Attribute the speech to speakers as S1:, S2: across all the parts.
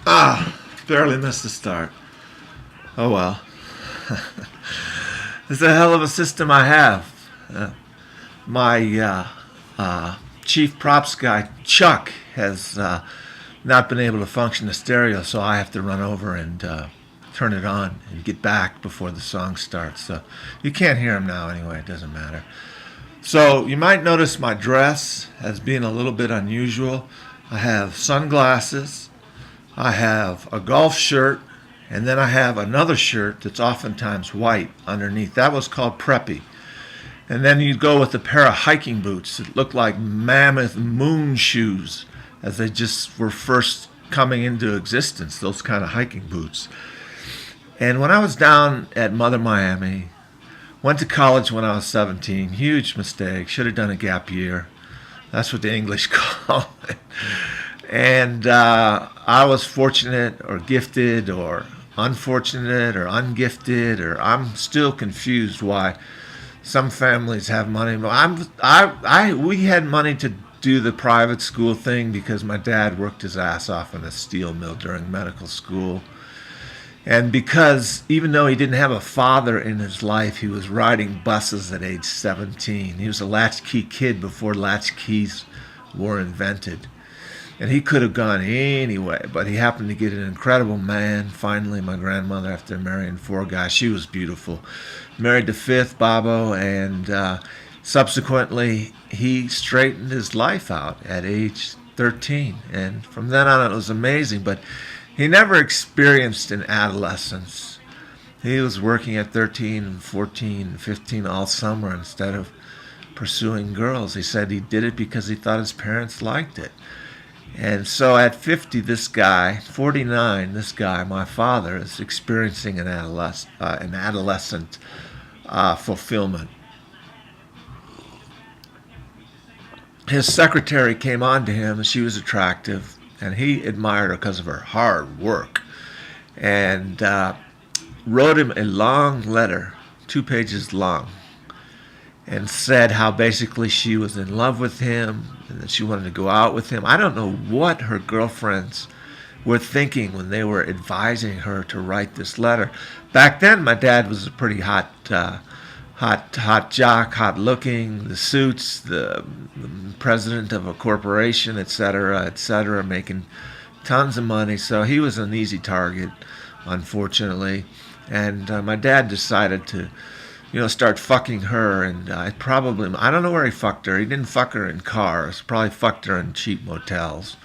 S1: Barely missed the start. Oh well. It's a hell of a system I have. My chief props guy, Chuck, has not been able to function the stereo, so I have to run over and turn it on and get back before the song starts. So you can't hear him now anyway, it doesn't matter. So you might notice my dress as being a little bit unusual. I have sunglasses, I have a golf shirt, and then I have another shirt that's oftentimes white underneath. That was called Preppie. And then you'd go with a pair of hiking boots that looked like mammoth moon shoes as they just were first coming into existence, those kind of hiking boots. And when I was down at Mother Miami, went to college when I was 17, huge mistake, should have done a gap year. That's what the English call it. And I was fortunate or gifted or unfortunate or ungifted, or I'm still confused why some families have money. We had money to do the private school thing because my dad worked his ass off in a steel mill during medical school. And because even though he didn't have a father in his life, he was riding buses at age 17. He was a latchkey kid before latchkeys were invented. And he could have gone anyway, but he happened to get an incredible man. Finally, my grandmother, after marrying four guys, she was beautiful. Married the fifth, Babo, and subsequently he straightened his life out at age 13. And from then on, it was amazing. But he never experienced an adolescence. He was working at 13 and 14 and 15 all summer instead of pursuing girls. He said he did it because he thought his parents liked it. And so at 50, this guy, 49, this guy, my father, is experiencing an adolescent fulfillment. His secretary came on to him, and she was attractive, and he admired her because of her hard work, and wrote him a long letter, 2 pages long, and said how basically she was in love with him and that she wanted to go out with him. I don't know what her girlfriends were thinking when they were advising her to write this letter. Back then, my dad was a pretty hot jock, hot looking, the suits, the president of a corporation, etc., making tons of money. So he was an easy target, unfortunately. And my dad decided to start fucking her, and I don't know where he fucked her. He didn't fuck her in cars. Probably fucked her in cheap motels.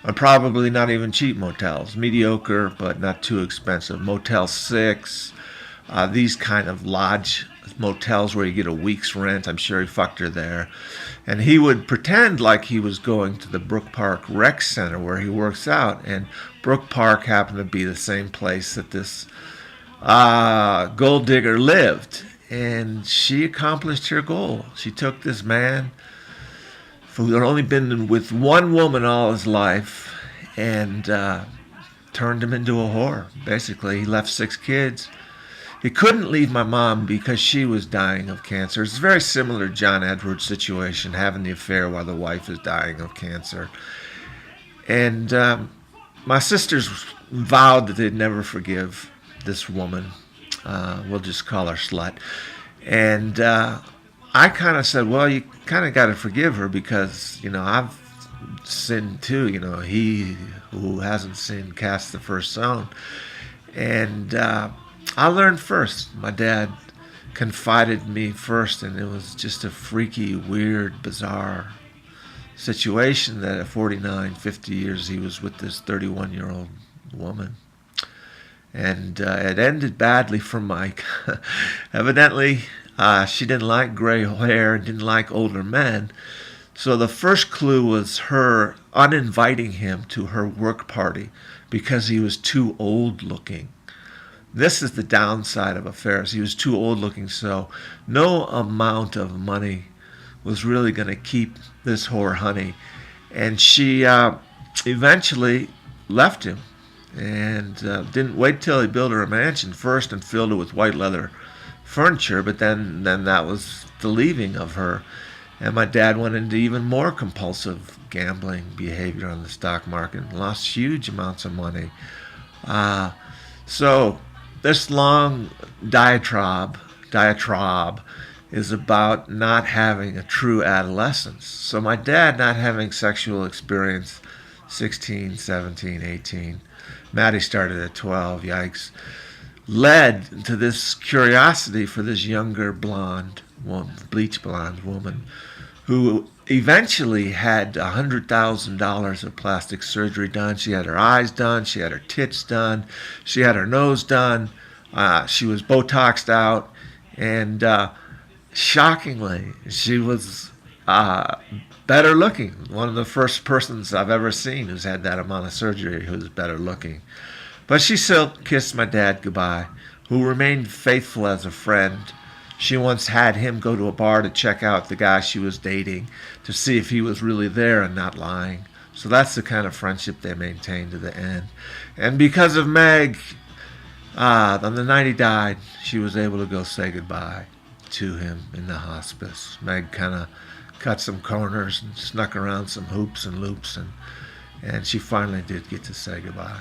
S1: Or probably not even cheap motels. Mediocre, but not too expensive. Motel 6, these kind of lodge motels where you get a week's rent. I'm sure he fucked her there. And he would pretend like he was going to the Brook Park Rec Center where he works out. And Brook Park happened to be the same place that this gold digger lived. And she accomplished her goal. She took this man who had only been with one woman all his life and turned him into a whore. Basically, he left 6 kids. He couldn't leave my mom because she was dying of cancer. It's very similar to John Edwards' situation, having the affair while the wife is dying of cancer. And my sisters vowed that they'd never forgive this woman. We'll just call her Slut. And I kind of said, well, you kind of got to forgive her because, I've sinned too. He who hasn't sinned casts the first stone. And I learned first. My dad confided in me first, and it was just a freaky, weird, bizarre situation that at 49, 50 years, he was with this 31-year-old woman. And it ended badly for Mike. Evidently, she didn't like gray hair and didn't like older men. So the first clue was her uninviting him to her work party because he was too old looking. This is the downside of affairs. He was too old looking, so no amount of money was really going to keep this whore honey. And she eventually left him. And didn't wait till he built her a mansion first and filled it with white leather furniture, but then that was the leaving of her. And my dad went into even more compulsive gambling behavior on the stock market and lost huge amounts of money. So this long diatribe is about not having a true adolescence. So my dad not having sexual experience 16, 17, 18. Maddie started at 12, yikes. Led to this curiosity for this younger blonde, bleach blonde woman who eventually had $100,000 of plastic surgery done. She had her eyes done. She had her tits done. She had her nose done. She was Botoxed out. And shockingly, she was better looking. One of the first persons I've ever seen who's had that amount of surgery who's better looking. But she still kissed my dad goodbye, who remained faithful as a friend. She once had him go to a bar to check out the guy she was dating to see if he was really there and not lying. So that's the kind of friendship they maintained to the end. And because of Meg, on the night he died, she was able to go say goodbye to him in the hospice. Meg kind of cut some corners and snuck around some hoops and loops, and she finally did get to say goodbye.